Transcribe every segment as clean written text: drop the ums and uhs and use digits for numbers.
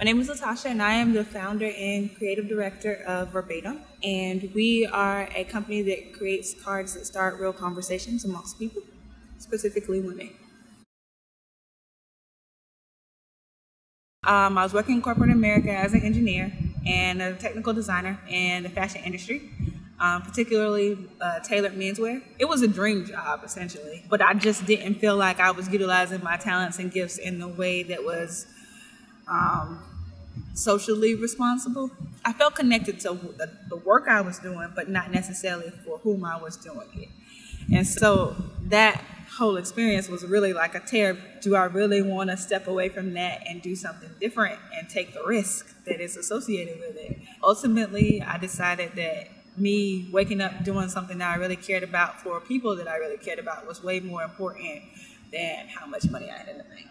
name is Latasha, and I am the founder and creative director of VERBATIM. And we are a company that creates cards that start real conversations amongst people, specifically women. I was working in corporate America as an engineer and a technical designer in the fashion industry, particularly tailored menswear. It was a dream job, essentially, but I just didn't feel like I was utilizing my talents and gifts in a way that was socially responsible. I felt connected to the work I was doing, but not necessarily for whom I was doing it. And so that whole experience was really like a tear. Do I really want to step away from that and do something different and take the risk that is associated with it? Ultimately, I decided that me waking up doing something that I really cared about for people that I really cared about was way more important than how much money I had in the bank.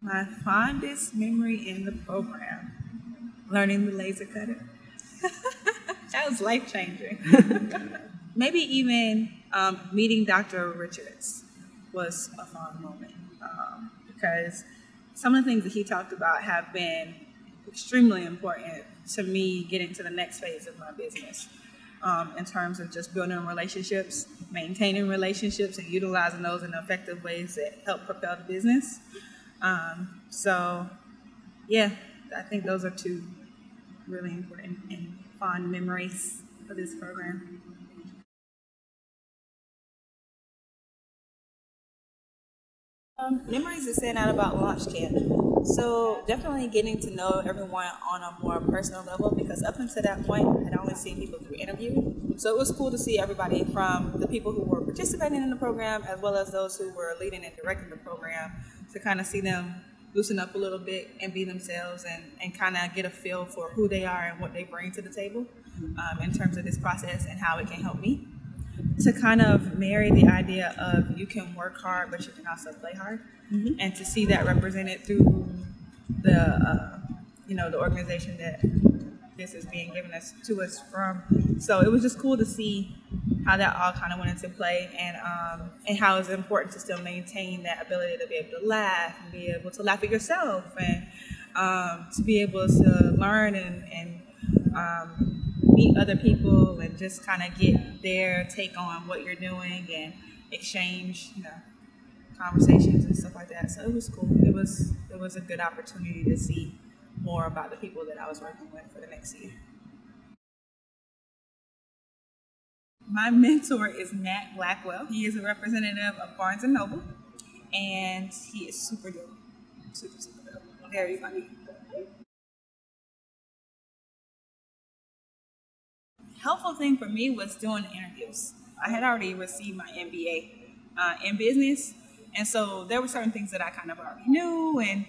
My fondest memory in the program, learning the laser cutter. That was life-changing. Maybe even meeting Dr. Richards was a fond moment because some of the things that he talked about have been extremely important to me getting to the next phase of my business in terms of just building relationships, maintaining relationships, and utilizing those in effective ways that help propel the business. So, yeah, I think those are two really important and fond memories of this program. Memories is saying out about launch camp. So definitely getting to know everyone on a more personal level, because up until that point, I had only seen people through interview. So it was cool to see everybody, from the people who were participating in the program as well as those who were leading and directing the program, to kind of see them loosen up a little bit and be themselves and kind of get a feel for who they are and what they bring to the table in terms of this process and how it can help me. To kind of marry the idea of you can work hard, but you can also play hard, and to see that represented through the the organization that this is being given to us from. So it was just cool to see how that all kind of went into play, and how it's important to still maintain that ability to be able to laugh and be able to laugh at yourself, and to be able to learn and meet other people and just kind of get their take on what you're doing and exchange, conversations and stuff like that. So it was cool. It was a good opportunity to see more about the people that I was working with for the next year. My mentor is Nat Blackwell. He is a representative of Barnes & Noble, and he is super dope. Super dope. Very funny. Helpful thing for me was doing interviews. I had already received my MBA in business, and so there were certain things that I kind of already knew and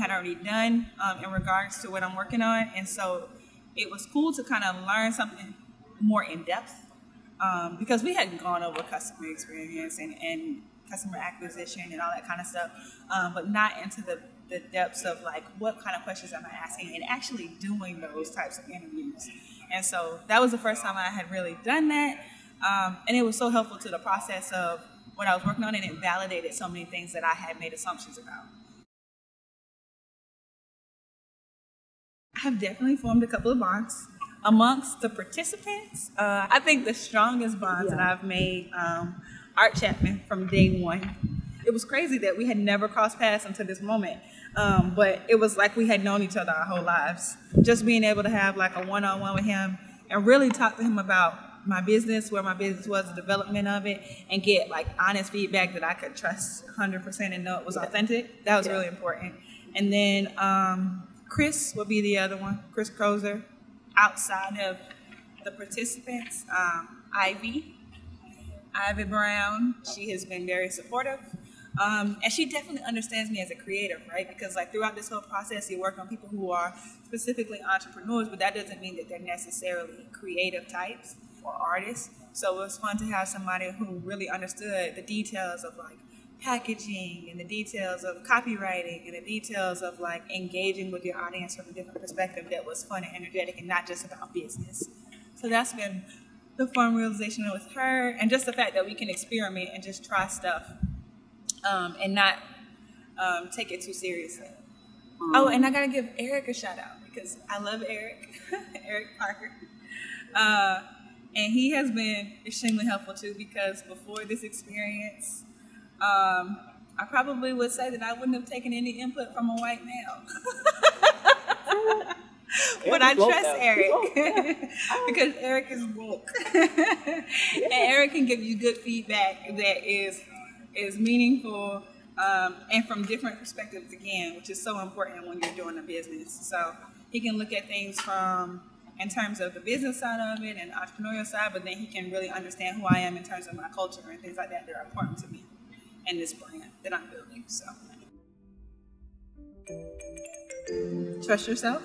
had already done in regards to what I'm working on, and so it was cool to kind of learn something more in depth because we hadn't gone over customer experience and customer acquisition and all that kind of stuff, but not into the depths of like what kind of questions am I asking and actually doing those types of interviews. And so that was the first time I had really done that. And it was so helpful to the process of what I was working on, and it validated so many things that I had made assumptions about. I have definitely formed a couple of bonds amongst the participants. I think the strongest bonds that I've made, Art Chapman from day one. It was crazy that we had never crossed paths until this moment. But it was like we had known each other our whole lives. Just being able to have like a one-on-one with him and really talk to him about my business, where my business was, the development of it, and get like honest feedback that I could trust 100% and know it was authentic. That was really important. And then Chris would be the other one, Chris Crozer. Outside of the participants, Ivy Brown, she has been very supportive. And she definitely understands me as a creative, right? Because like throughout this whole process, you work on people who are specifically entrepreneurs, but that doesn't mean that they're necessarily creative types or artists. So it was fun to have somebody who really understood the details of like packaging and the details of copywriting and the details of like engaging with your audience from a different perspective that was fun and energetic and not just about business. So that's been the fun realization with her, and just the fact that we can experiment and just try stuff and not take it too seriously. Oh, and I gotta give Eric a shout out because I love Eric, Eric Parker. And he has been extremely helpful too, because before this experience, I probably would say that I wouldn't have taken any input from a white male. But I trust Eric because Eric is woke. And Eric can give you good feedback that is meaningful and from different perspectives again, which is so important when you're doing a business. So he can look at things in terms of the business side of it and the entrepreneurial side, but then he can really understand who I am in terms of my culture and things like that that are important to me and this brand that I'm building. So trust yourself.